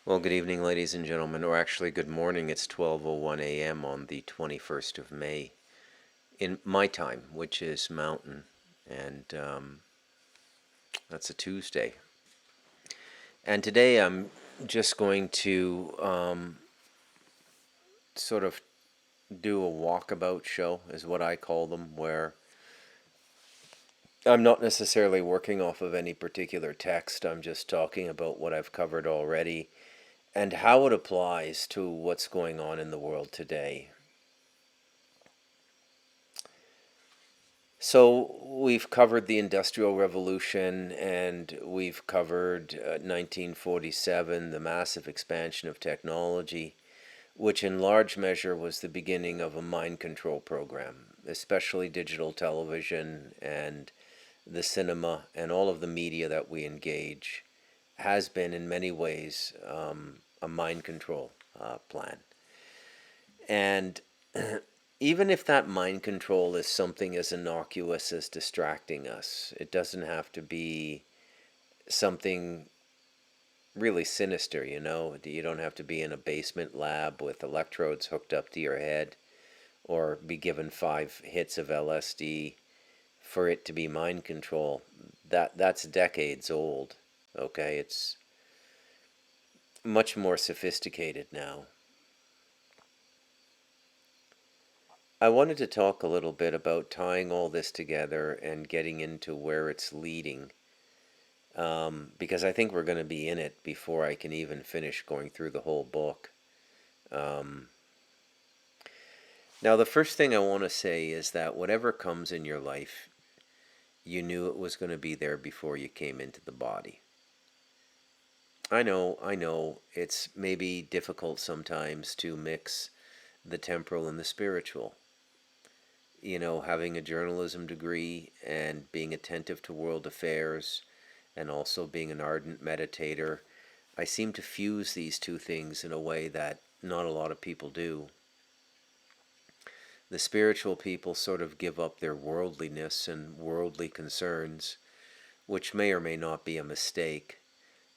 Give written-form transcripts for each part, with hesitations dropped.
Well, good evening, ladies and gentlemen, or actually good morning. It's 12:01 a.m. on the 21st of May in my time, which is Mountain, and that's a Tuesday. And today I'm just going to sort of do a walkabout show, is what I call them, where I'm not necessarily working off of any particular text. I'm just talking about what I've covered already and how it applies to what's going on in the world today. So we've covered the Industrial Revolution and we've covered 1947, the massive expansion of technology, which in large measure was the beginning of a mind control program, especially digital television and the cinema and all of the media that we engage has been in many ways a mind control plan. And even if that mind control is something as innocuous as distracting us, it doesn't have to be something really sinister, you know? You don't have to be in a basement lab with electrodes hooked up to your head or be given 5 hits of LSD for it to be mind control. That's decades old, okay? It's much more sophisticated now. I wanted to talk a little bit about tying all this together and getting into where it's leading, because I think we're going to be in it before I can even finish going through the whole book. Um, Now, the first thing I want to say is that whatever comes in your life, you knew it was going to be there before you came into the body. I know, it's maybe difficult sometimes to mix the temporal and the spiritual. You know, having a journalism degree and being attentive to world affairs and also being an ardent meditator, I seem to fuse these two things in a way that not a lot of people do. The spiritual people sort of give up their worldliness and worldly concerns, which may or may not be a mistake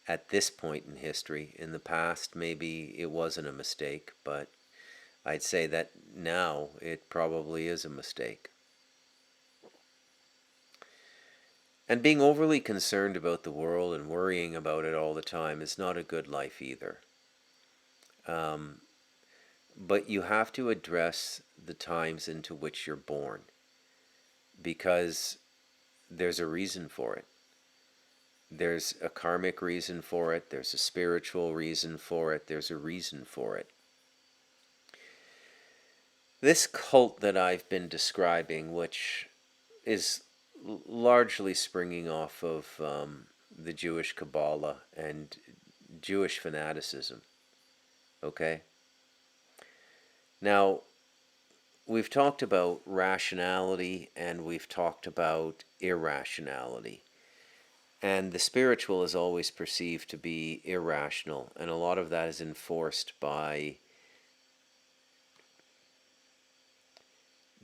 at this point in history. In the past, maybe it wasn't a mistake, but I'd say that now it probably is a mistake. And being overly concerned about the world and worrying about it all the time is not a good life either. Um, but you have to address the times into which you're born because there's a reason for it. There's a karmic reason for it, there's a spiritual reason for it, there's a reason for it. This cult that I've been describing, which is largely springing off of the Jewish Kabbalah and Jewish fanaticism, okay? Now, we've talked about rationality and we've talked about irrationality. And the spiritual is always perceived to be irrational, and a lot of that is enforced by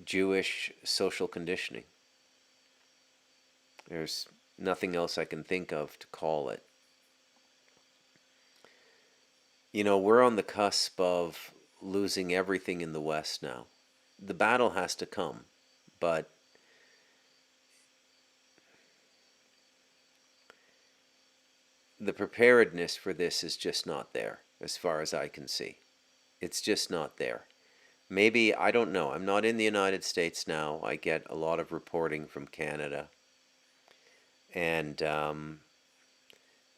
Jewish social conditioning. There's nothing else I can think of to call it. You know, we're on the cusp of losing everything in the West now. The battle has to come, but the preparedness for this is just not there, as far as I can see. It's just not there. Maybe, I don't know. I'm not in the United States now. I get a lot of reporting from Canada. And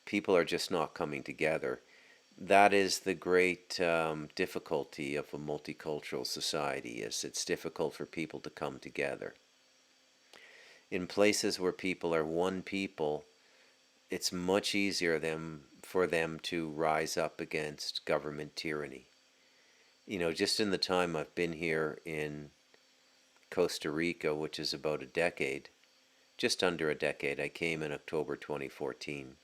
people are just not coming together. That is the great difficulty of a multicultural society, is it's difficult for people to come together. In places where people are one people, it's much easier for them to rise up against government tyranny. You know, just in the time I've been here in Costa Rica, which is about a decade, just under a decade, I came in October 2014.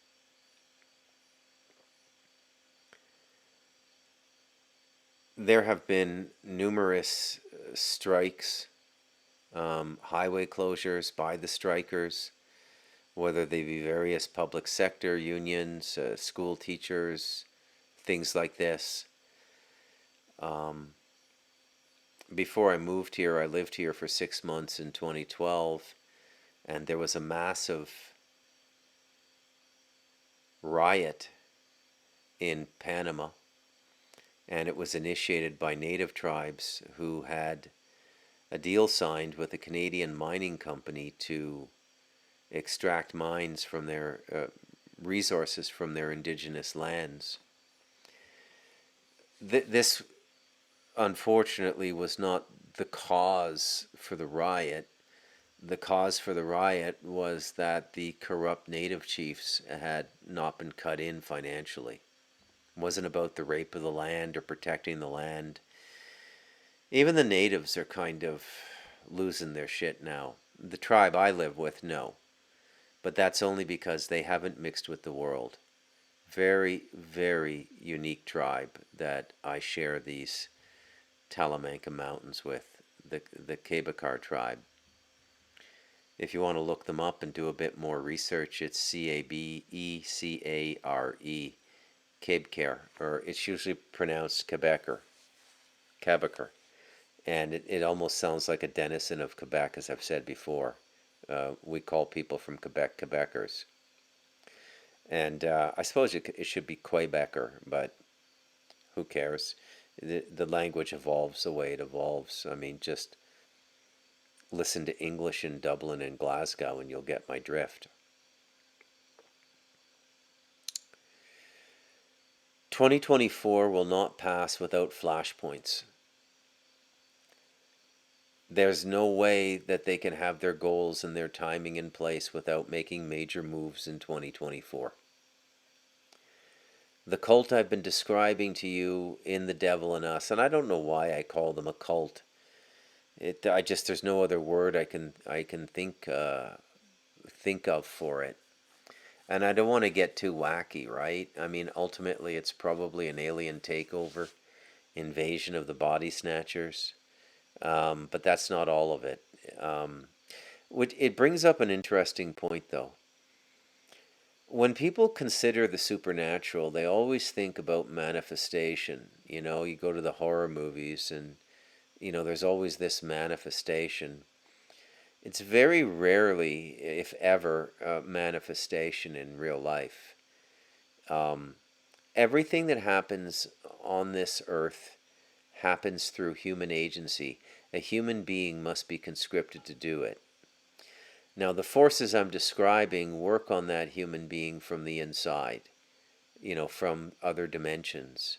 There have been numerous strikes, highway closures by the strikers, whether they be various public sector unions, school teachers, things like this. Before I moved here, I lived here for 6 months in 2012, and there was a massive riot in Panama, and it was initiated by native tribes who had a deal signed with a Canadian mining company to extract mines from their resources from their indigenous lands. This, unfortunately, was not the cause for the riot. The cause for the riot was that the corrupt native chiefs had not been cut in financially. It wasn't about the rape of the land or protecting the land. Even the natives are kind of losing their shit now. The tribe I live with, no. But that's only because they haven't mixed with the world. Very, very unique tribe that I share these Talamanca Mountains with, the Cabakar tribe. If you want to look them up and do a bit more research, it's Cabecare, Cabecare, or it's usually pronounced Quebecer, Quebecer. And it almost sounds like a denizen of Quebec, as I've said before. We call people from Quebec Quebecers. And I suppose it should be Quebecer, but who cares? The language evolves the way it evolves. I mean, just listen to English in Dublin and Glasgow and you'll get my drift. 2024 will not pass without flashpoints. There's no way that they can have their goals and their timing in place without making major moves in 2024. The cult I've been describing to you in The Devil in Us, and I don't know why I call them a cult. There's no other word I can think of for it. And I don't want to get too wacky, right? I mean, ultimately, it's probably an alien takeover, invasion of the body snatchers. But that's not all of it. It brings up an interesting point, though. When people consider the supernatural, they always think about manifestation. You know, you go to the horror movies and, there's always this manifestation. It's very rarely, if ever, a manifestation in real life. Everything that happens on this earth happens through human agency. A human being must be conscripted to do it. Now, the forces I'm describing work on that human being from the inside, from other dimensions.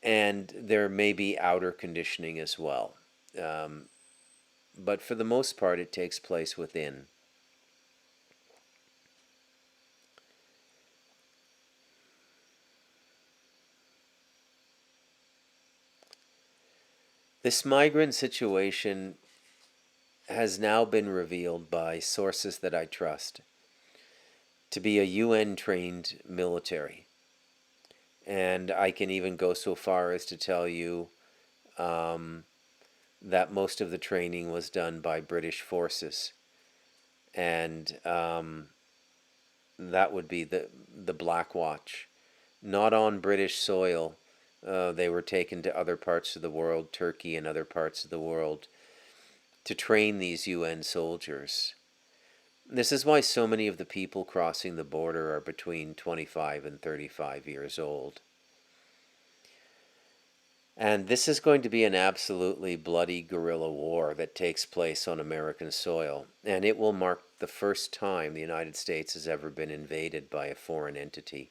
And there may be outer conditioning as well. But for the most part, it takes place within. This migrant situation has now been revealed by sources that I trust to be a UN-trained military. And I can even go so far as to tell you that most of the training was done by British forces. And that would be the Black Watch. Not on British soil. They were taken to other parts of the world, Turkey and other parts of the world, to train these UN soldiers. This is why so many of the people crossing the border are between 25 and 35 years old. And this is going to be an absolutely bloody guerrilla war that takes place on American soil. And it will mark the first time the United States has ever been invaded by a foreign entity,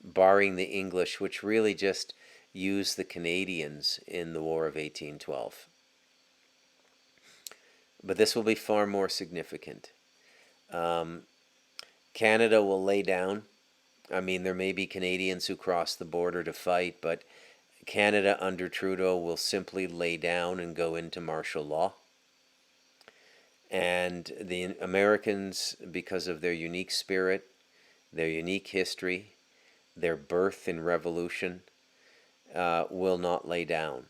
barring the English, which really just used the Canadians in the War of 1812. But this will be far more significant. Canada will lay down. I mean, there may be Canadians who cross the border to fight, but Canada under Trudeau will simply lay down and go into martial law. And the Americans, because of their unique spirit, their unique history, their birth in revolution, will not lay down.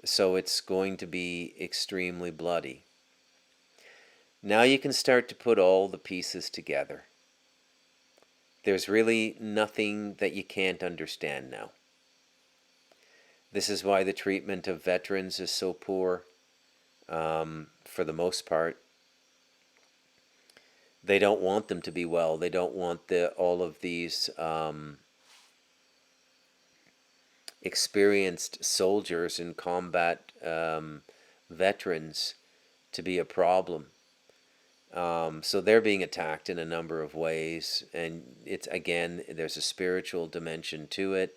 So it's going to be extremely bloody. Now you can start to put all the pieces together. There's really nothing that you can't understand now. This is why the treatment of veterans is so poor, for the most part. They don't want them to be well. They don't want all of these experienced soldiers and combat veterans to be a problem. So they're being attacked in a number of ways, and it's, again, there's a spiritual dimension to it.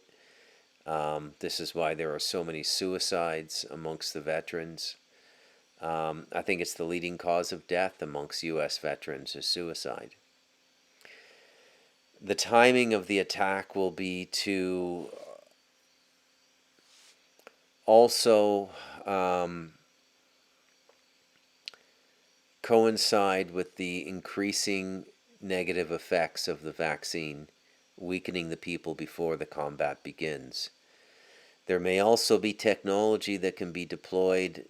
This is why there are so many suicides amongst the veterans. I think it's the leading cause of death amongst U.S. veterans is suicide. The timing of the attack will be to also coincide with the increasing negative effects of the vaccine, weakening the people before the combat begins. There may also be technology that can be deployed,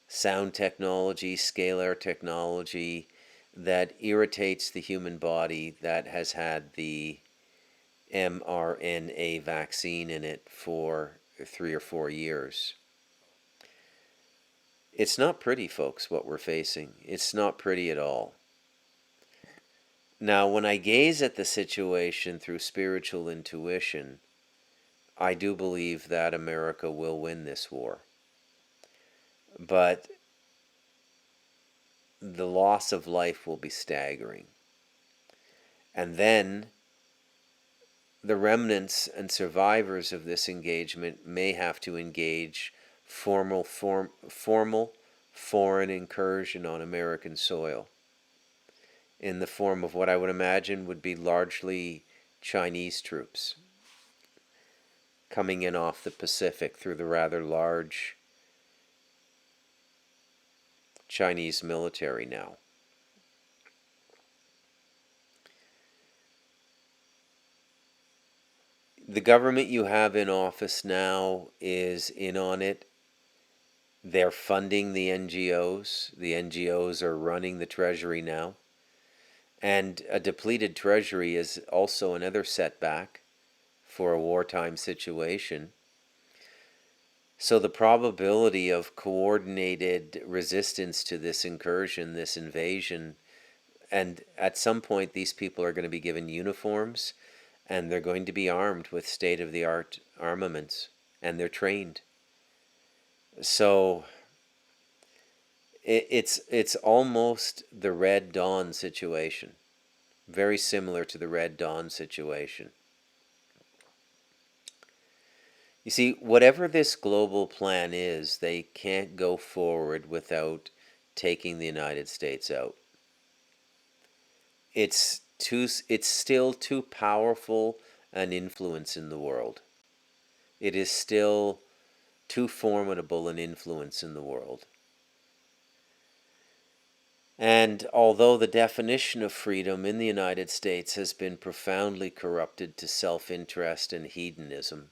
sound technology, scalar technology, that irritates the human body that has had the mRNA vaccine in it for 3 or 4 years. It's not pretty, folks, what we're facing. It's not pretty at all. Now, when I gaze at the situation through spiritual intuition, I do believe that America will win this war. But the loss of life will be staggering. And then the remnants and survivors of this engagement may have to engage formal foreign incursion on American soil in the form of what I would imagine would be largely Chinese troops coming in off the Pacific through the rather large Chinese military now. The government you have in office now is in on it. They're funding the NGOs. The NGOs are running the Treasury now. And a depleted Treasury is also another setback for a wartime situation. So the probability of coordinated resistance to this incursion, this invasion, and at some point these people are going to be given uniforms and they're going to be armed with state-of-the-art armaments, and they're trained. So it's almost the Red Dawn situation, very similar to the Red Dawn situation. You see, whatever this global plan is, they can't go forward without taking the United States out. It's still too powerful an influence in the world. It is still too formidable an influence in the world. And although the definition of freedom in the United States has been profoundly corrupted to self-interest and hedonism,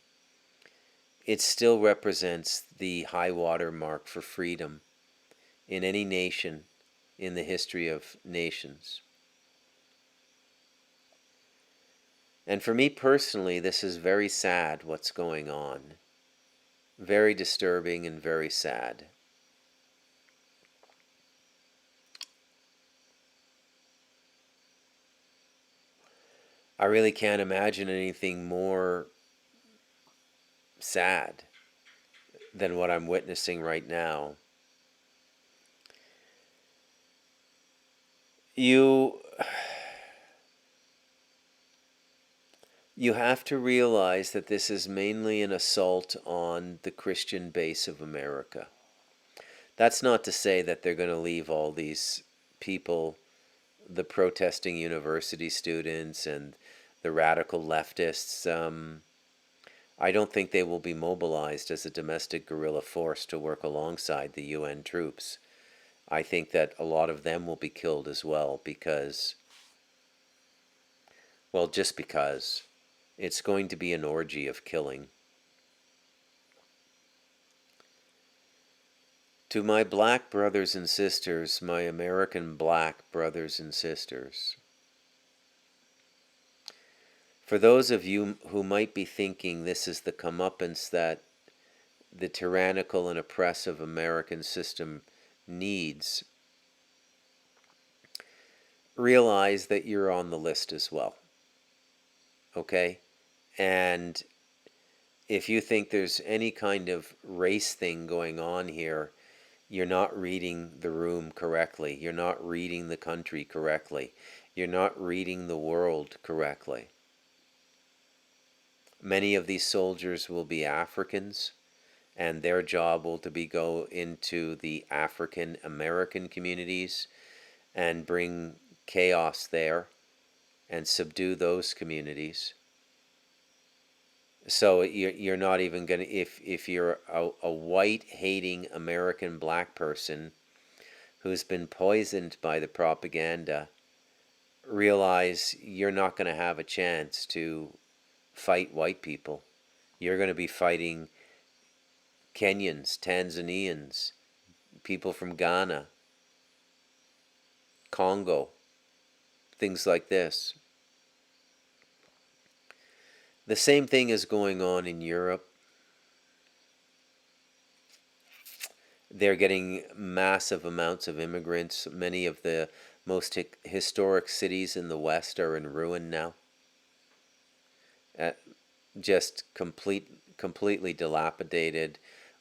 it still represents the high water mark for freedom in any nation in the history of nations. And for me personally, this is very sad what's going on. Very disturbing and very sad. I really can't imagine anything more sad than what I'm witnessing right now. You have to realize that this is mainly an assault on the Christian base of America. That's not to say that they're going to leave all these people, the protesting university students and the radical leftists. I don't think they will be mobilized as a domestic guerrilla force to work alongside the UN troops. I think that a lot of them will be killed as well because, well, just because. It's going to be an orgy of killing. To my black brothers and sisters, my American black brothers and sisters, For those of you who might be thinking this is the comeuppance that the tyrannical and oppressive American system needs, realize that you're on the list as well. Okay? And if you think there's any kind of race thing going on here, you're not reading the room correctly. You're not reading the country correctly. You're not reading the world correctly. Many of these soldiers will be Africans, and their job will to be go into the African American communities and bring chaos there and subdue those communities. So you're not even going to, if you're a white hating American black person who's been poisoned by the propaganda, realize you're not going to have a chance to fight white people. You're going to be fighting Kenyans, Tanzanians, people from Ghana, Congo, things like this. The same thing is going on in Europe. They're getting massive amounts of immigrants. Many of the most historic cities in the West are in ruin now. Just completely dilapidated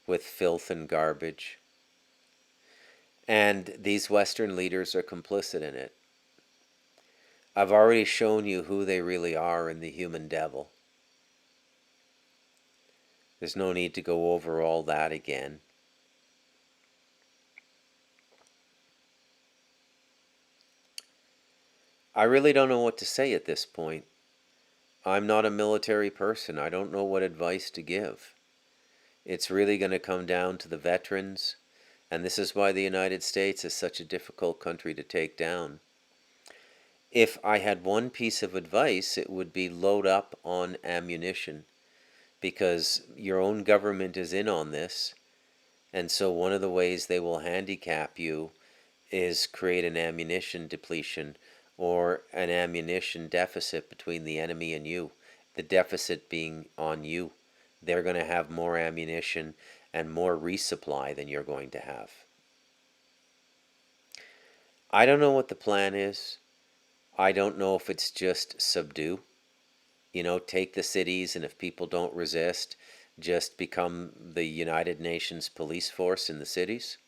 with filth and garbage. And these Western leaders are complicit in it. I've already shown you who they really are in the human devil. There's no need to go over all that again. I really don't know what to say at this point. I'm not a military person. I don't know what advice to give. It's really going to come down to the veterans, and this is why the United States is such a difficult country to take down. If I had one piece of advice, it would be load up on ammunition, because your own government is in on this, and so one of the ways they will handicap you is create an ammunition depletion or an ammunition deficit between the enemy and you, the deficit being on you. They're going to have more ammunition and more resupply than you're going to have. I don't know what the plan is. I don't know if it's just subdue. Take the cities, and if people don't resist, just become the United Nations police force in the cities.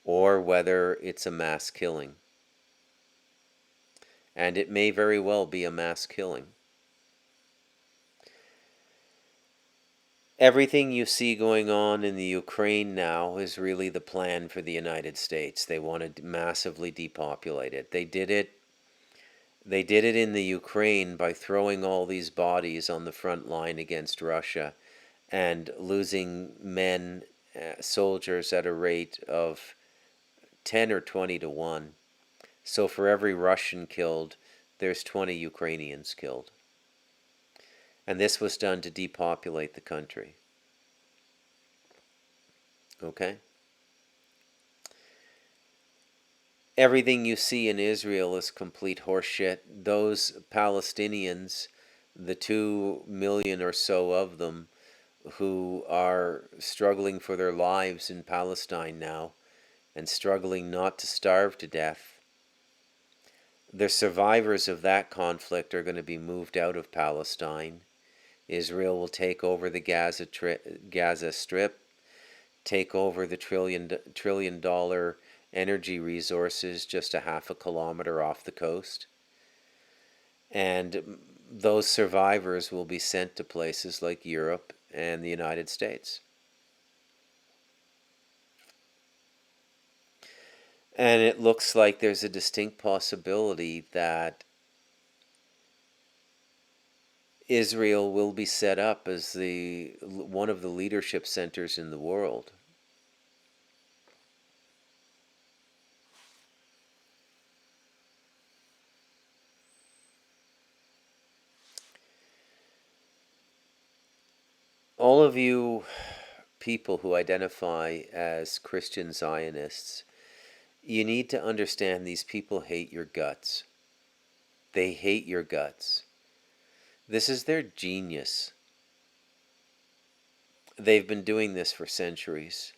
Or whether it's a mass killing. And it may very well be a mass killing. Everything you see going on in the Ukraine now is really the plan for the United States. They want to massively depopulate it. They did it in the Ukraine by throwing all these bodies on the front line against Russia and losing men, soldiers, at a rate of 10 or 20 to 1. So for every Russian killed, there's 20 Ukrainians killed. And this was done to depopulate the country. Okay? Everything you see in Israel is complete horseshit. Those Palestinians, the 2 million or so of them who are struggling for their lives in Palestine now and struggling not to starve to death, the survivors of that conflict are going to be moved out of Palestine. Israel will take over the Gaza Strip, take over the trillion dollar energy resources just a half a kilometer off the coast. And those survivors will be sent to places like Europe and the United States. And it looks like there's a distinct possibility that Israel will be set up as one of the leadership centers in the world. All of you people who identify as Christian Zionists, you need to understand these people hate your guts. They hate your guts. This is their genius. They've been doing this for centuries.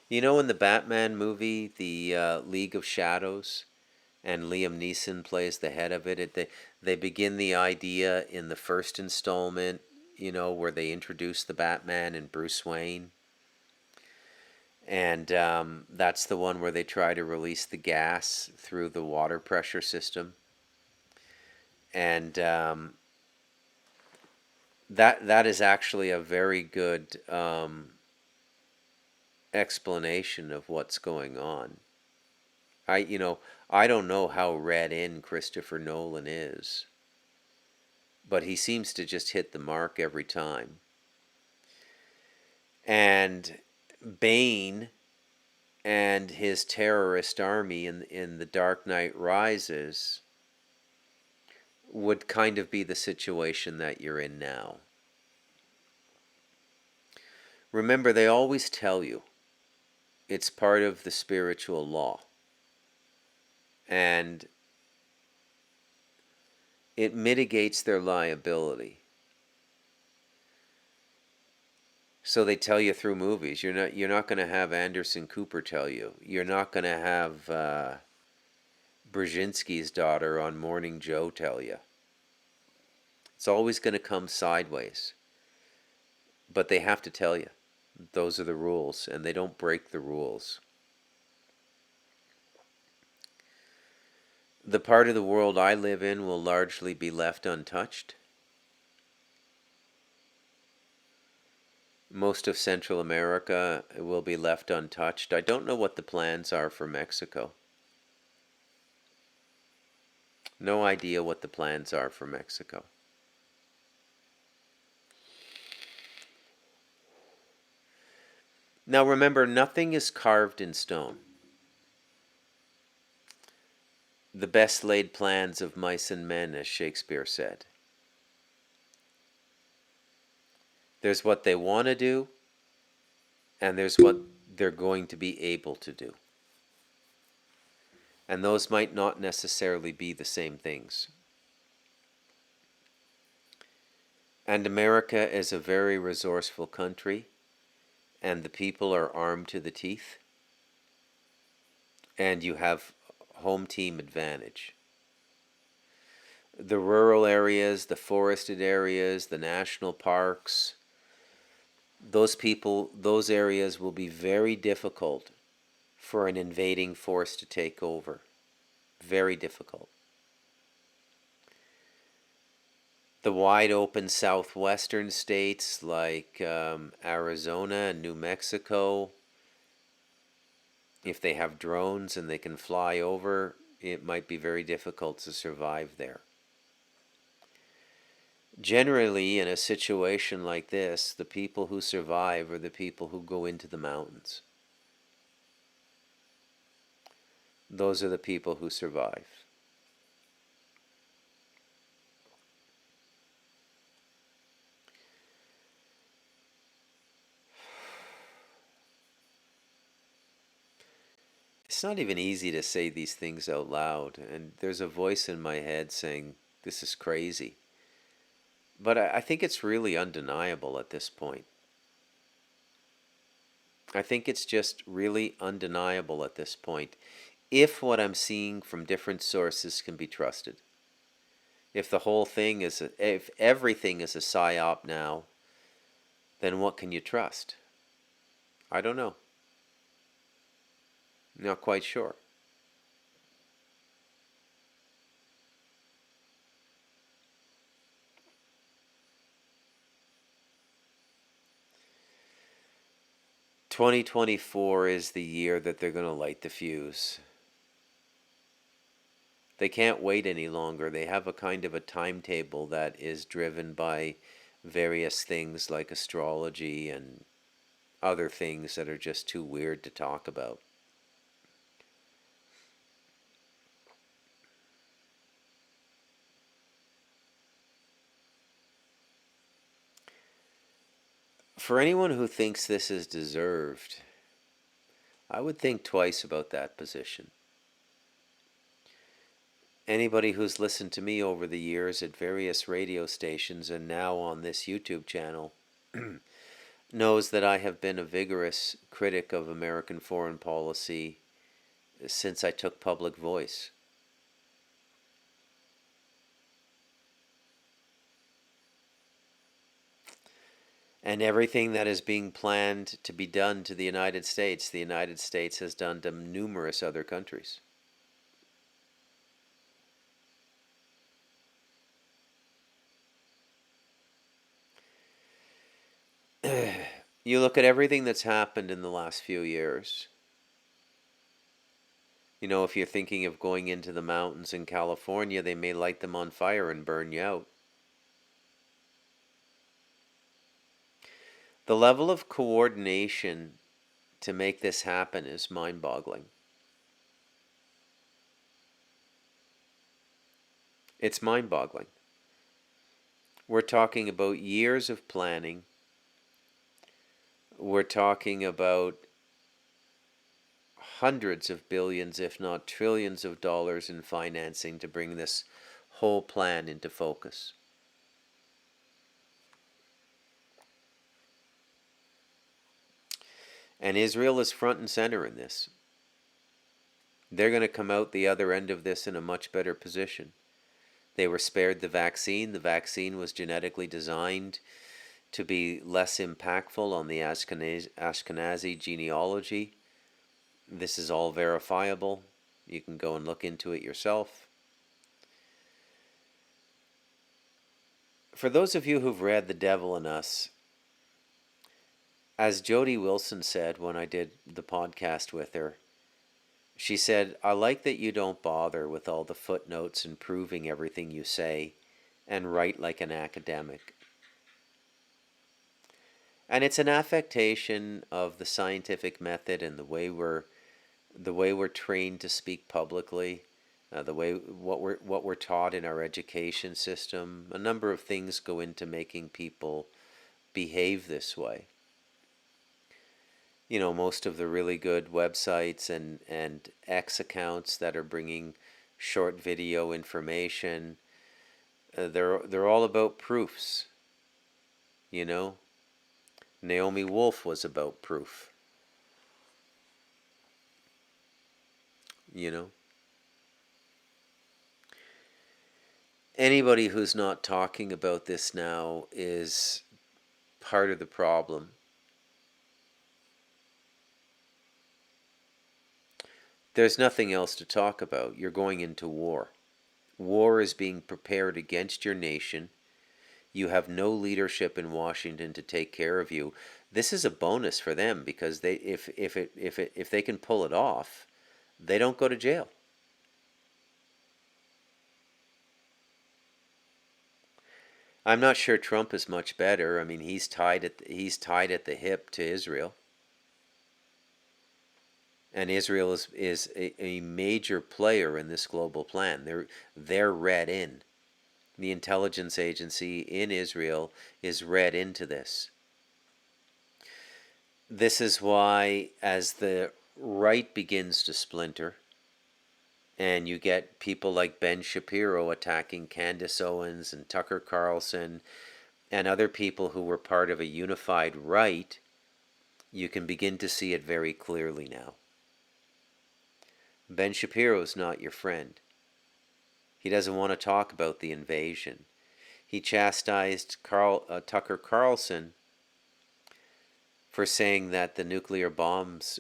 You know, in the Batman movie, the League of Shadows, and Liam Neeson plays the head of it. They begin the idea in the first installment, you know, where they introduce the Batman and Bruce Wayne. And that's the one where they try to release the gas through the water pressure system. And that is actually a very good explanation of what's going on. I don't know how read in Christopher Nolan is, but he seems to just hit the mark every time. And Bane and his terrorist army in The Dark Knight Rises would kind of be the situation that you're in now. Remember, they always tell you it's part of the spiritual law. And it mitigates their liability. So they tell you through movies. You're not going to have Anderson Cooper tell you. You're not going to have Brzezinski's daughter on Morning Joe tell you. It's always going to come sideways. But they have to tell you. Those are the rules, and they don't break the rules. The part of the world I live in will largely be left untouched. Most of Central America will be left untouched. I don't know what the plans are for Mexico. No idea what the plans are for Mexico. Now remember, nothing is carved in stone. The best laid plans of mice and men, as Shakespeare said. There's what they want to do, and there's what they're going to be able to do. And those might not necessarily be the same things. And America is a very resourceful country, and the people are armed to the teeth, and you have home team advantage. The rural areas, the forested areas, the national parks, those areas will be very difficult for an invading force to take over. Very difficult. The wide open southwestern states like Arizona and New Mexico, if they have drones and they can fly over, it might be very difficult to survive there. Generally, in a situation like this, the people who survive are the people who go into the mountains. Those are the people who survive. It's not even easy to say these things out loud, and there's a voice in my head saying, this is crazy. But I think it's really undeniable at this point. I think it's just really undeniable at this point, if what I'm seeing from different sources can be trusted. If the whole thing is, if everything is a psyop now, then what can you trust? I don't know. Not quite sure. "2024 is the year that they're going to light the fuse. They can't wait any longer. They have a kind of a timetable that is driven by various things like astrology and other things that are just too weird to talk about. For anyone who thinks this is deserved, I would think twice about that position. Anybody who's listened to me over the years at various radio stations and now on this YouTube channel knows that I have been a vigorous critic of American foreign policy since I took public voice. And everything that is being planned to be done to the United States has done to numerous other countries. You look at everything that's happened in the last few years. You know, if you're thinking of going into the mountains in California, they may light them on fire and burn you out. The level of coordination to make this happen is mind-boggling. It's mind-boggling. We're talking about years of planning. We're talking about hundreds of billions, if not trillions of dollars in financing to bring this whole plan into focus. And Israel is front and center in this. They're going to come out the other end of this in a much better position. They were spared the vaccine. The vaccine was genetically designed to be less impactful on the Ashkenazi genealogy. This is all verifiable. You can go and look into it yourself. For those of you who've read The Devil in Us, as Jody Wilson said when I did the podcast with her, she said, I like that you don't bother with all the footnotes and proving everything you say and write like an academic. And it's an affectation of the scientific method and the way we're trained to speak publicly, what we're taught in our education system. A number of things go into making people behave this way. You know, most of the really good websites and X accounts that are bringing short video information, they're all about proofs. You know, Naomi Wolf was about proof. You know, anybody who's not talking about this now is part of the problem. There's nothing else to talk about. You're going into war. War is being prepared against your nation. You have no leadership in Washington to take care of you. This is a bonus for them because if they can pull it off, they don't go to jail. I'm not sure Trump is much better. I mean, he's tied at the hip to Israel. And Israel is a major player in this global plan. They're read in. The intelligence agency in Israel is read into this. This is why, as the right begins to splinter, and you get people like Ben Shapiro attacking Candace Owens and Tucker Carlson and other people who were part of a unified right, you can begin to see it very clearly now. Ben Shapiro is not your friend. He doesn't want to talk about the invasion. He chastised Tucker Carlson for saying that the nuclear bombs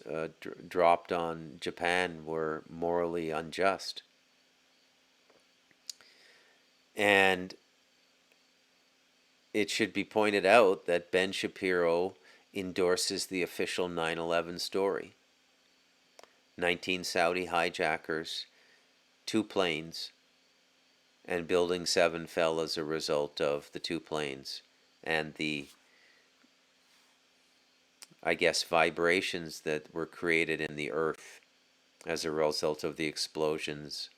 dropped on Japan were morally unjust. And it should be pointed out that Ben Shapiro endorses the official 9/11 story. 19 Saudi hijackers, 2 planes, and Building 7 fell as a result of the 2 planes and the, I guess, vibrations that were created in the earth as a result of the explosions,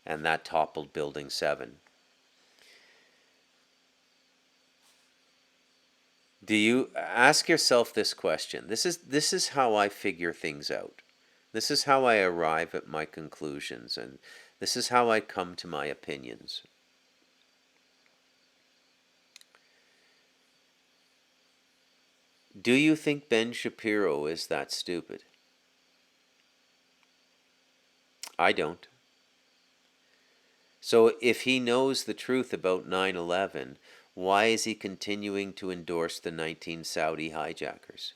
and that toppled Building 7. Do you ask yourself this question? This is how I figure things out. This is how I arrive at my conclusions, and This is how I come to my opinions. Do you think Ben Shapiro is that stupid? I don't. So if he knows the truth about 9/11, why is he continuing to endorse the 19 Saudi hijackers?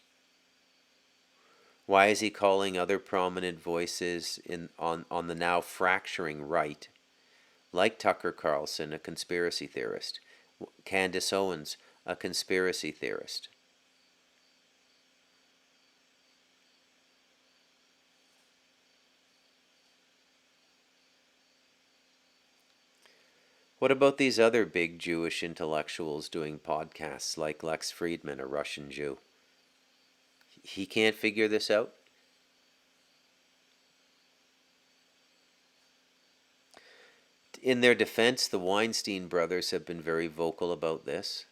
Why is he calling other prominent voices on the now fracturing right, like Tucker Carlson, a conspiracy theorist, Candace Owens, a conspiracy theorist? What about these other big Jewish intellectuals doing podcasts like Lex Friedman, a Russian Jew? He can't figure this out? In their defense, the Weinstein brothers have been very vocal about this.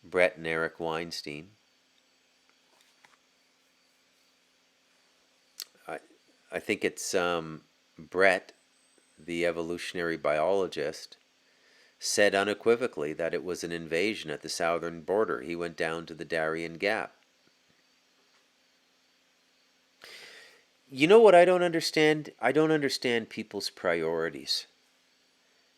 Brett and Eric Weinstein. I think it's Brett, the evolutionary biologist, said unequivocally that it was an invasion at the southern border. He went down to the Darien Gap. You know what I don't understand? I don't understand people's priorities.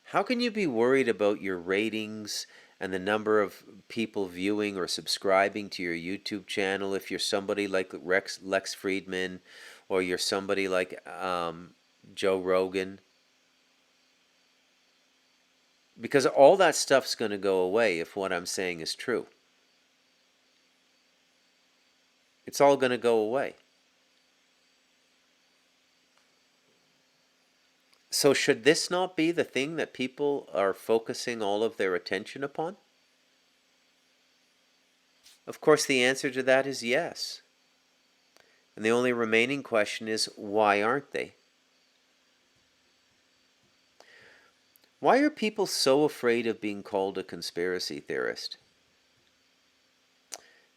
How can you be worried about your ratings and the number of people viewing or subscribing to your YouTube channel if you're somebody like Lex Friedman or you're somebody like Joe Rogan? Because all that stuff's going to go away if what I'm saying is true. It's all going to go away. So should this not be the thing that people are focusing all of their attention upon? Of course, the answer to that is yes. And the only remaining question is, why aren't they? Why are people so afraid of being called a conspiracy theorist?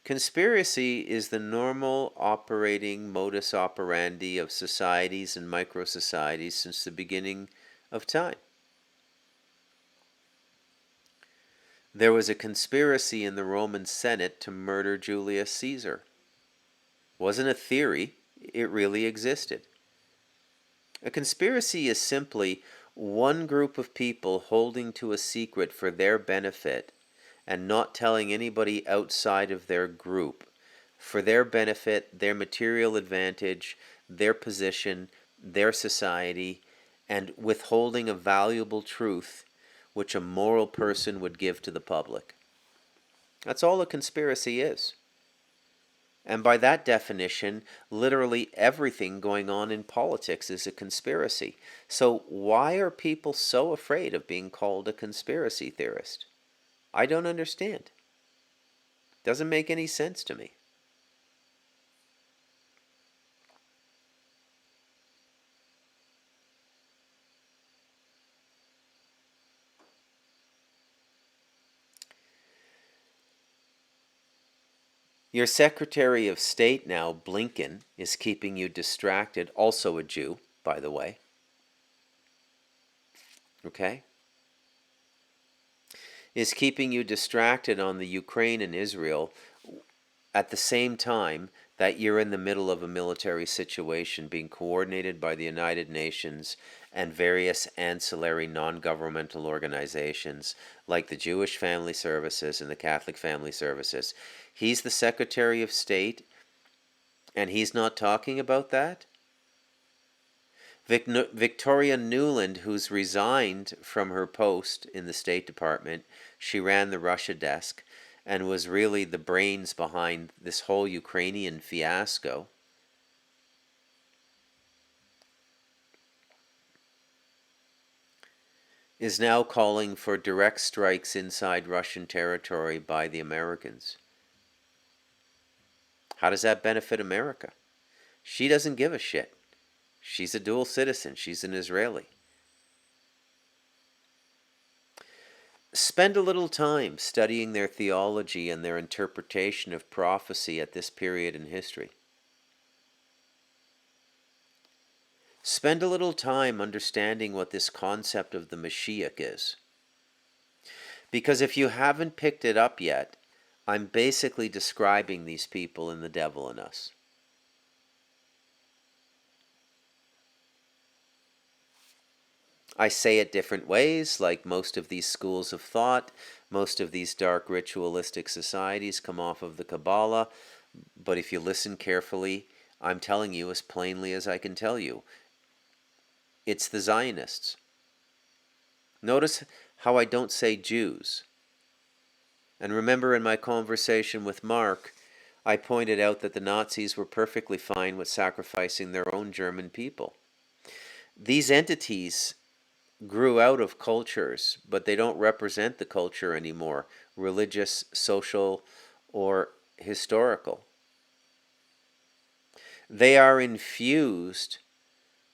Conspiracy is the normal operating modus operandi of societies and micro-societies since the beginning of time. There was a conspiracy in the Roman Senate to murder Julius Caesar. It wasn't a theory, it really existed. A conspiracy is simply one group of people holding to a secret for their benefit and not telling anybody outside of their group for their benefit, their material advantage, their position, their society, and withholding a valuable truth which a moral person would give to the public. That's all a conspiracy is. And by that definition, literally everything going on in politics is a conspiracy. So why are people so afraid of being called a conspiracy theorist? I don't understand. Doesn't make any sense to me. Your Secretary of State now, Blinken, is keeping you distracted, also a Jew, by the way. Okay? Is keeping you distracted on the Ukraine and Israel at the same time that you're in the middle of a military situation being coordinated by the United Nations and various ancillary non-governmental organizations like the Jewish Family Services and the Catholic Family Services. He's the Secretary of State, and he's not talking about that? Victoria Nuland, who's resigned from her post in the State Department, she ran the Russia desk and was really the brains behind this whole Ukrainian fiasco. Is now calling for direct strikes inside Russian territory by the Americans. How does that benefit America? She doesn't give a shit. She's a dual citizen. She's an Israeli. Spend a little time studying their theology and their interpretation of prophecy at this period in history. Spend a little time understanding what this concept of the Mashiach is. Because if you haven't picked it up yet, I'm basically describing these people in The Devil in Us. I say it different ways, like most of these schools of thought, most of these dark ritualistic societies come off of the Kabbalah, but if you listen carefully, I'm telling you as plainly as I can tell you. It's the Zionists. Notice how I don't say Jews. And remember in my conversation with Mark, I pointed out that the Nazis were perfectly fine with sacrificing their own German people. These entities grew out of cultures, but they don't represent the culture anymore, religious, social, or historical. They are infused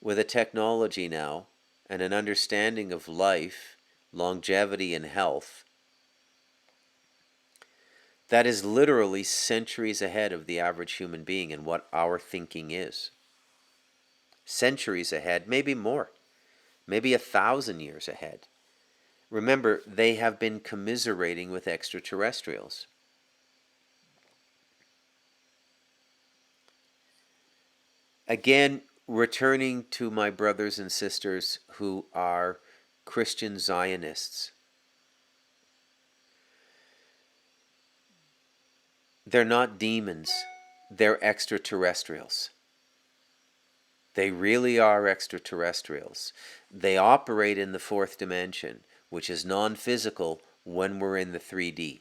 with a technology now and an understanding of life, longevity, and health that is literally centuries ahead of the average human being and what our thinking is. Centuries ahead, maybe more, maybe 1,000 years ahead. Remember, they have been commiserating with extraterrestrials. Again, returning to my brothers and sisters who are Christian Zionists. They're not demons, they're extraterrestrials. They really are extraterrestrials. They operate in the fourth dimension, which is non-physical when we're in the 3D.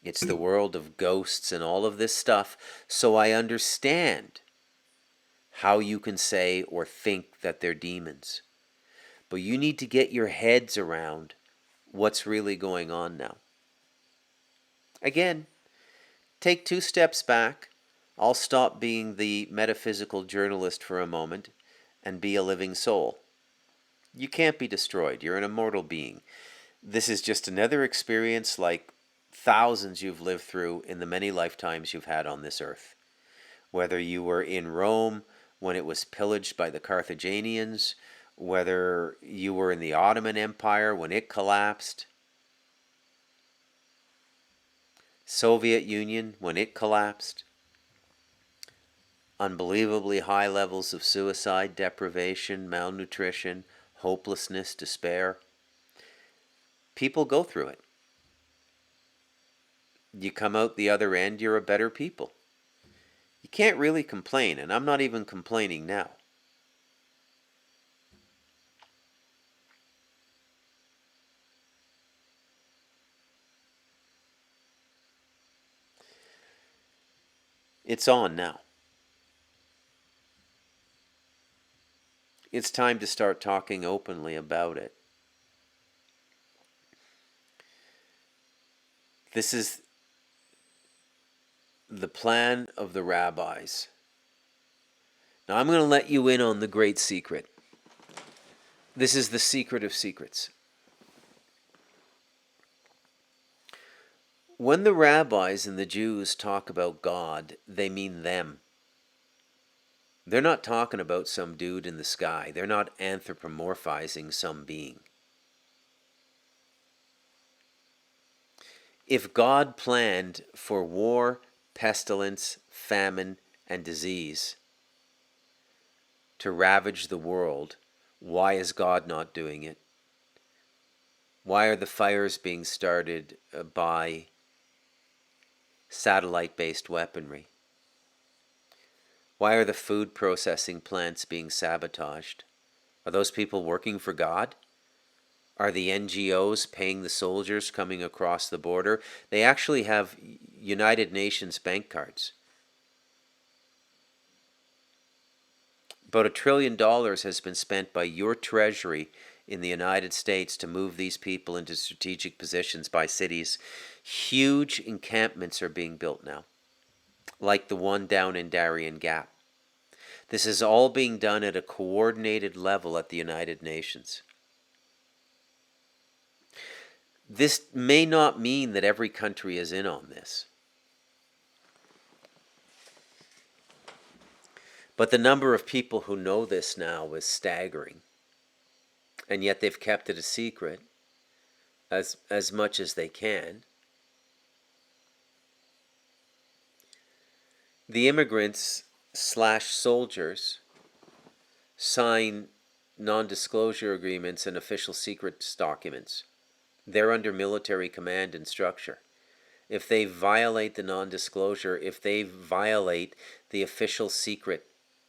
It's the world of ghosts and all of this stuff, so I understand how you can say or think that they're demons. But you need to get your heads around what's really going on now. Again, take 2 steps back. I'll stop being the metaphysical journalist for a moment and be a living soul. You can't be destroyed. You're an immortal being. This is just another experience like thousands you've lived through in the many lifetimes you've had on this earth. Whether you were in Rome when it was pillaged by the Carthaginians, whether you were in the Ottoman Empire when it collapsed, Soviet Union when it collapsed, unbelievably high levels of suicide, deprivation, malnutrition, hopelessness, despair. People go through it. You come out the other end, you're a better people. You can't really complain, and I'm not even complaining now. It's on now. It's time to start talking openly about it. This is the plan of the rabbis. Now I'm going to let you in on the great secret. This is the secret of secrets. When the rabbis and the Jews talk about God, they mean them. They're not talking about some dude in the sky. They're not anthropomorphizing some being. If God planned for war, pestilence, famine, and disease to ravage the world, why is God not doing it? Why are the fires being started by satellite-based weaponry? Why are the food processing plants being sabotaged? Are those people working for God? Are the NGOs paying the soldiers coming across the border? They actually have United Nations bank cards. About $1 trillion has been spent by your treasury in the United States to move these people into strategic positions by cities. Huge encampments are being built now, like the one down in Darien Gap. This is all being done at a coordinated level at the United Nations. This may not mean that every country is in on this. But the number of people who know this now is staggering, and yet they've kept it a secret as much as they can. The immigrants slash soldiers sign non-disclosure agreements and official secrets documents. They're under military command and structure. If they violate the non-disclosure, if they violate the official secret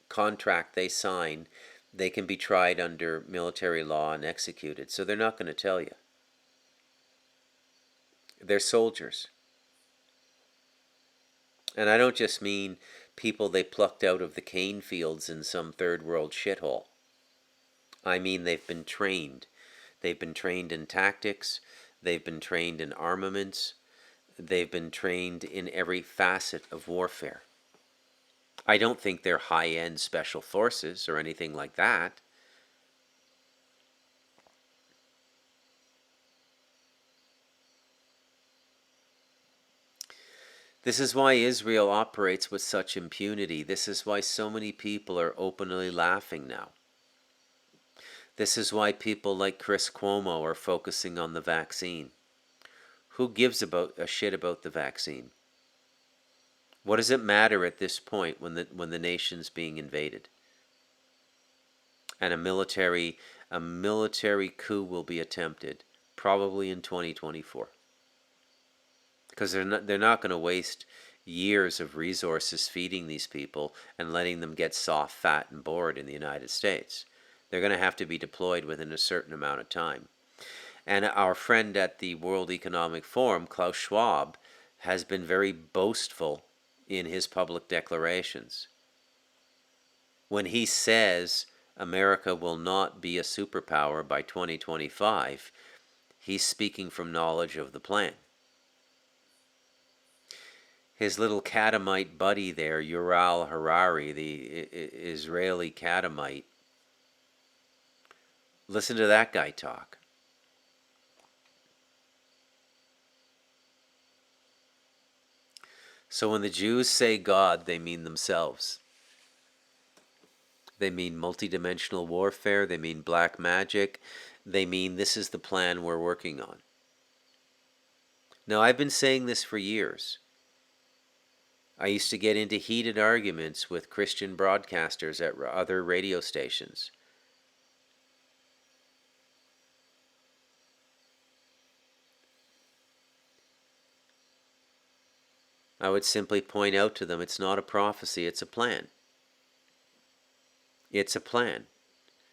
contract they sign, they can be tried under military law and executed. So they're not going to tell you. They're soldiers. And I don't just mean people they plucked out of the cane fields in some third world shithole. I mean they've been trained. They've been trained in tactics. They've been trained in armaments. They've been trained in every facet of warfare. I don't think they're high-end special forces or anything like that. This is why Israel operates with such impunity. This is why so many people are openly laughing now. This is why people like Chris Cuomo are focusing on the vaccine. Who gives a shit about the vaccine? What does it matter at this point when the nation's being invaded? And a military coup will be attempted, probably in 2024. Because they're not going to waste years of resources feeding these people and letting them get soft, fat, and bored in the United States. They're going to have to be deployed within a certain amount of time. And our friend at the World Economic Forum, Klaus Schwab, has been very boastful in his public declarations. When he says America will not be a superpower by 2025, he's speaking from knowledge of the plan. His little catamite buddy there, Yuval Harari, the Israeli catamite, listen to that guy talk. So when the Jews say God, they mean themselves. They mean multidimensional warfare. They mean black magic. They mean this is the plan we're working on. Now, I've been saying this for years. I used to get into heated arguments with Christian broadcasters at other radio stations. I would simply point out to them it's not a prophecy, it's a plan. It's a plan.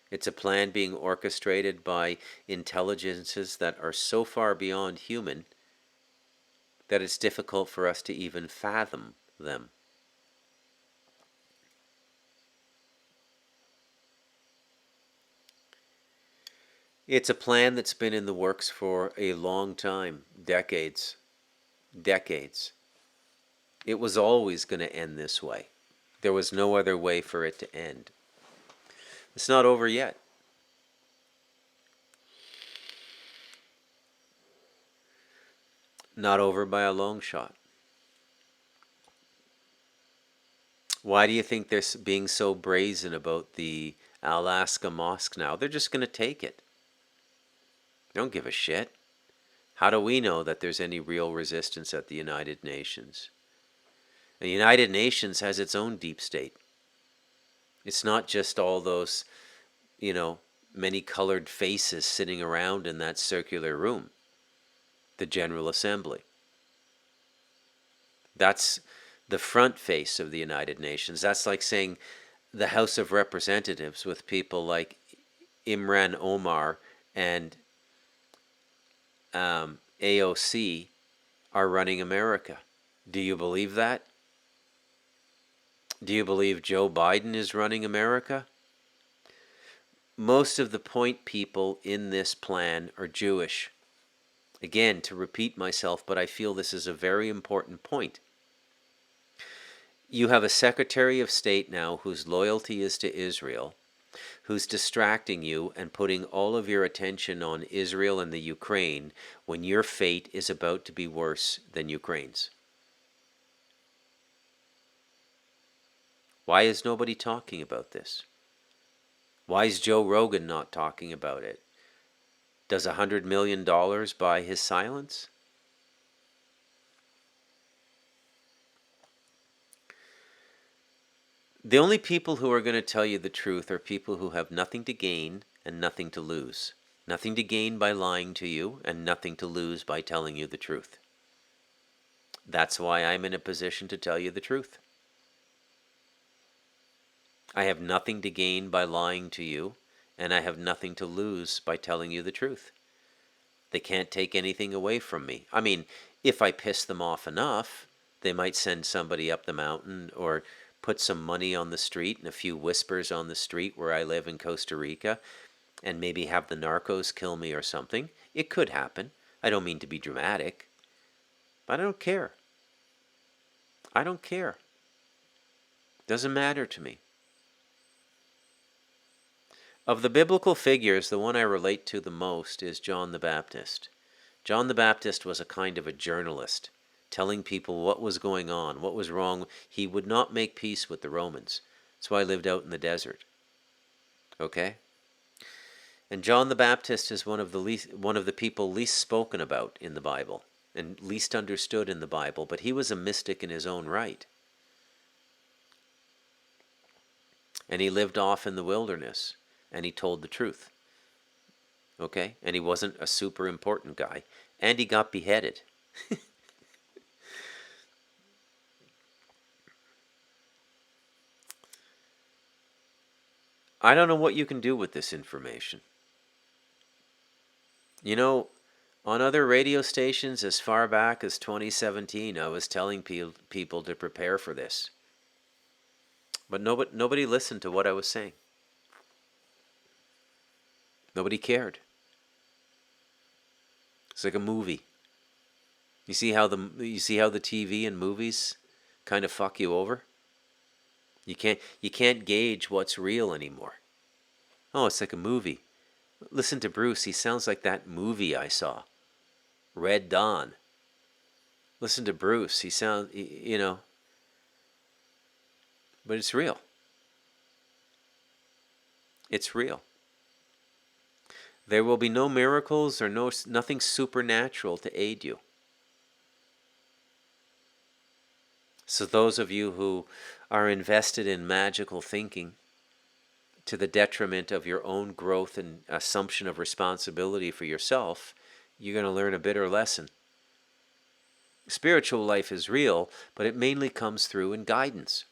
It's a plan being orchestrated by intelligences that are so far beyond human that it's difficult for us to even fathom them. It's a plan that's been in the works for a long time, decades. It was always going to end this way. There was no other way for it to end. It's not over yet. Not over by a long shot. Why do you think they're being so brazen about the Alaska mosque now? They're just going to take it. They don't give a shit. How do we know that there's any real resistance at the United Nations? The United Nations has its own deep state. It's not just all those, many colored faces sitting around in that circular room, the General Assembly. That's the front face of the United Nations. That's like saying the House of Representatives with people like Imran Omar and AOC are running America. Do you believe that? Do you believe Joe Biden is running America? Most of the point people in this plan are Jewish. Again, to repeat myself, but I feel this is a very important point. You have a Secretary of State now whose loyalty is to Israel, who's distracting you and putting all of your attention on Israel and the Ukraine when your fate is about to be worse than Ukraine's. Why is nobody talking about this? Why is Joe Rogan not talking about it? Does $100 million buy his silence? The only people who are going to tell you the truth are people who have nothing to gain and nothing to lose. Nothing to gain by lying to you and nothing to lose by telling you the truth. That's why I'm in a position to tell you the truth. I have nothing to gain by lying to you, and I have nothing to lose by telling you the truth. They can't take anything away from me. I mean, if I piss them off enough, they might send somebody up the mountain or put some money on the street and a few whispers on the street where I live in Costa Rica and maybe have the narcos kill me or something. It could happen. I don't mean to be dramatic, but I don't care. I don't care. Doesn't matter to me. Of the biblical figures, the one I relate to the most is John the Baptist. John the Baptist was a kind of a journalist, telling people what was going on, what was wrong. He would not make peace with the Romans. That's why he lived out in the desert. Okay? And John the Baptist is one of the people least spoken about in the Bible and least understood in the Bible, but he was a mystic in his own right. And he lived off in the wilderness, and he told the truth. Okay? And he wasn't a super important guy. And he got beheaded. I don't know what you can do with this information. You know, on other radio stations as far back as 2017, I was telling people to prepare for this. But nobody listened to what I was saying. Nobody cared. It's like a movie. You see how the TV and movies kind of fuck you over? You can't gauge what's real anymore. Oh, it's like a movie. Listen to Bruce, he sounds like that movie I saw, Red Dawn. Listen to Bruce, he sounds, but it's real. It's real. There will be no miracles or nothing supernatural to aid you. So those of you who are invested in magical thinking to the detriment of your own growth and assumption of responsibility for yourself, you're going to learn a bitter lesson. Spiritual life is real, but it mainly comes through in guidance.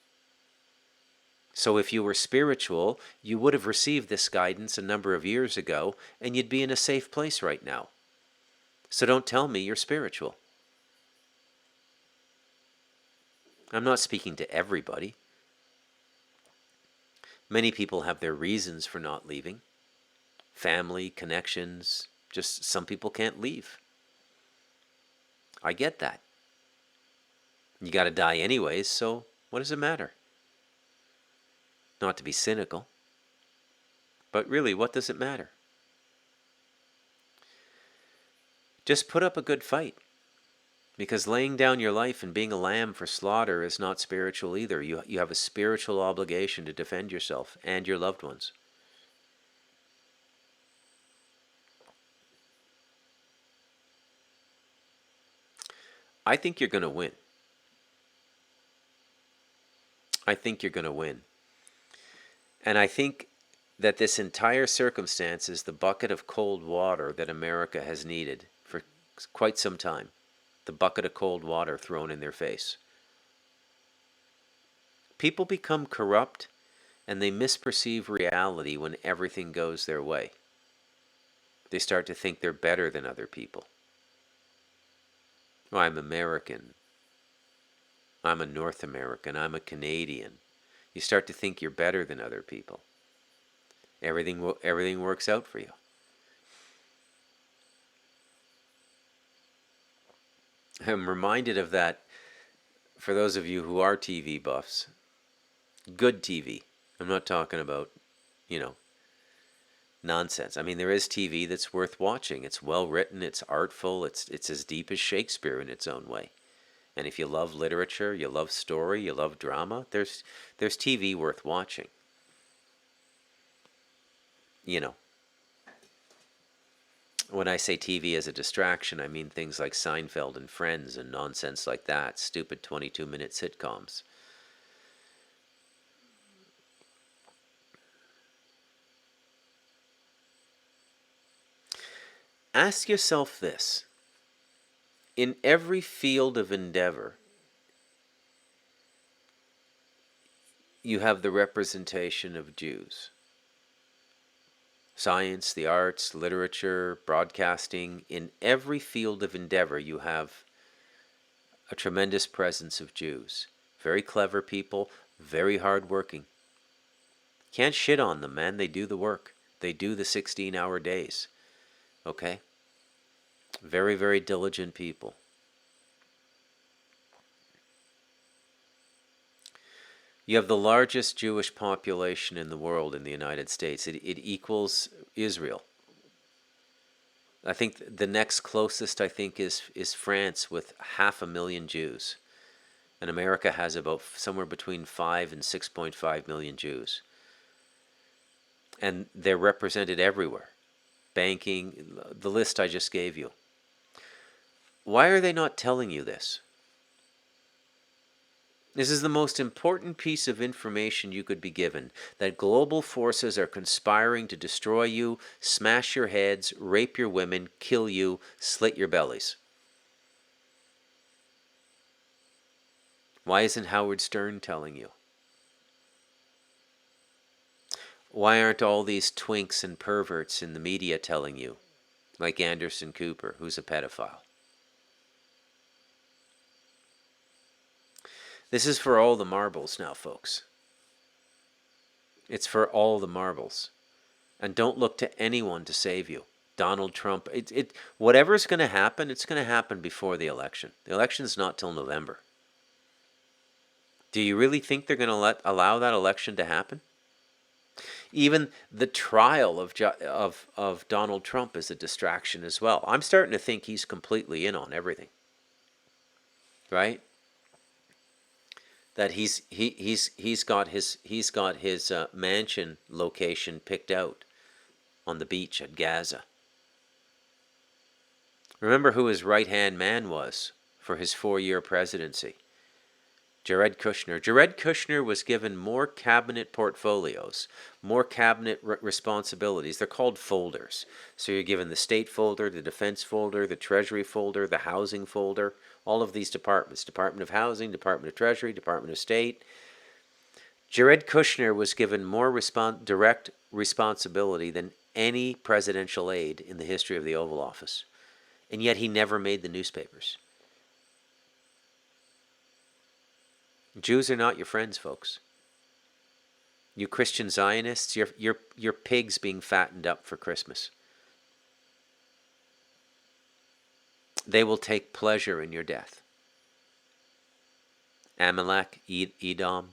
So if you were spiritual, you would have received this guidance a number of years ago, and you'd be in a safe place right now. So don't tell me you're spiritual. I'm not speaking to everybody. Many people have their reasons for not leaving. Family, connections, just some people can't leave. I get that. You got to die anyways, so what does it matter? Not to be cynical, but really, what does it matter? Just put up a good fight, because laying down your life and being a lamb for slaughter is not spiritual either. You have a spiritual obligation to defend yourself and your loved ones. I think you're going to win. I think you're going to win. And I think that this entire circumstance is the bucket of cold water that America has needed for quite some time. The bucket of cold water thrown in their face. People become corrupt and they misperceive reality when everything goes their way. They start to think they're better than other people. Oh, I'm American. I'm a North American. I'm a Canadian. You start to think you're better than other people. Everything works out for you. I'm reminded of that for those of you who are TV buffs. Good TV. I'm not talking about, nonsense. I mean, there is TV that's worth watching. It's well written, it's artful, it's as deep as Shakespeare in its own way. And if you love literature, you love story, you love drama, there's TV worth watching. You know, when I say TV as a distraction, I mean things like Seinfeld and Friends and nonsense like that, stupid 22-minute sitcoms. Ask yourself this. In every field of endeavor, you have the representation of Jews. Science, the arts, literature, broadcasting, in every field of endeavor, you have a tremendous presence of Jews. Very clever people, very hardworking. Can't shit on them, man. They do the work. They do the 16-hour days. Okay? Very, very diligent people. You have the largest Jewish population in the world in the United States. It equals Israel. I think the next closest, I think, is France with 500,000 Jews. And America has about somewhere between 5 and 6.5 million Jews. And they're represented everywhere. Banking, the list I just gave you. Why are they not telling you this? This is the most important piece of information you could be given, that global forces are conspiring to destroy you, smash your heads, rape your women, kill you, slit your bellies. Why isn't Howard Stern telling you? Why aren't all these twinks and perverts in the media telling you, like Anderson Cooper, who's a pedophile? This is for all the marbles now, folks. It's for all the marbles. And don't look to anyone to save you. Donald Trump, whatever's going to happen, it's going to happen before the election. The election's not till November. Do you really think they're going to allow that election to happen? Even the trial of Donald Trump is a distraction as well. I'm starting to think he's completely in on everything. Right? That he's got his mansion location picked out on the beach at Gaza. Remember who his right-hand man was for his 4-year presidency? Jared Kushner. Jared Kushner was given more cabinet portfolios, more cabinet responsibilities. They're called folders. So you're given the state folder, the defense folder, the treasury folder, the housing folder, all of these departments. Department of Housing, Department of Treasury, Department of State. Jared Kushner was given more direct responsibility than any presidential aide in the history of the Oval Office. And yet he never made the newspapers. Jews are not your friends, folks. You Christian Zionists, you're pigs being fattened up for Christmas. They will take pleasure in your death. Amalek, Edom.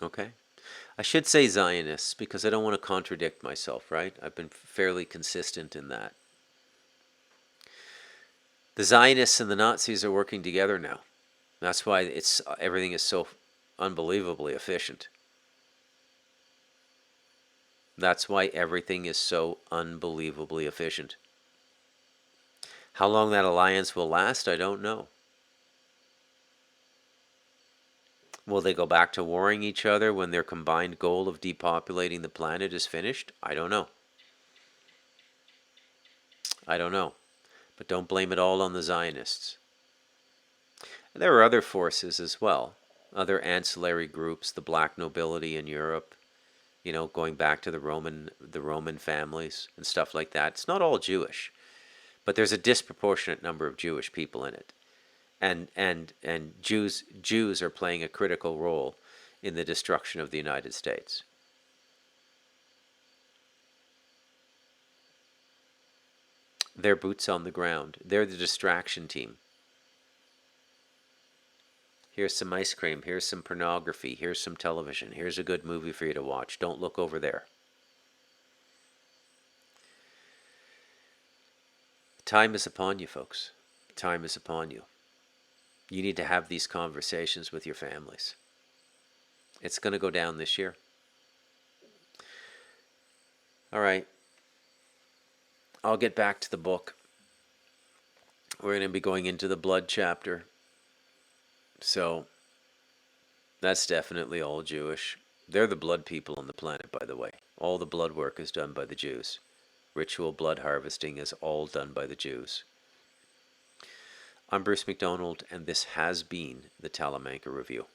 Okay? I should say Zionists because I don't want to contradict myself, right? I've been fairly consistent in that. The Zionists and the Nazis are working together now. That's why everything is so unbelievably efficient. That's why everything is so unbelievably efficient. How long that alliance will last, I don't know. Will they go back to warring each other when their combined goal of depopulating the planet is finished? I don't know. I don't know. But don't blame it all on the Zionists. And there are other forces as well, other ancillary groups, the black nobility in Europe, going back to the Roman families and stuff like that. It's not all Jewish, but there's a disproportionate number of Jewish people in it. And Jews are playing a critical role in the destruction of the United States. They're boots on the ground. They're the distraction team. Here's some ice cream. Here's some pornography. Here's some television. Here's a good movie for you to watch. Don't look over there. Time is upon you, folks. Time is upon you. You need to have these conversations with your families. It's going to go down this year. All right. I'll get back to the book. We're going to be going into the blood chapter. So that's definitely all Jewish. They're the blood people on the planet, by the way. All the blood work is done by the Jews. Ritual blood harvesting is all done by the Jews. I'm Bruce McDonald, and this has been the Talamanca Review.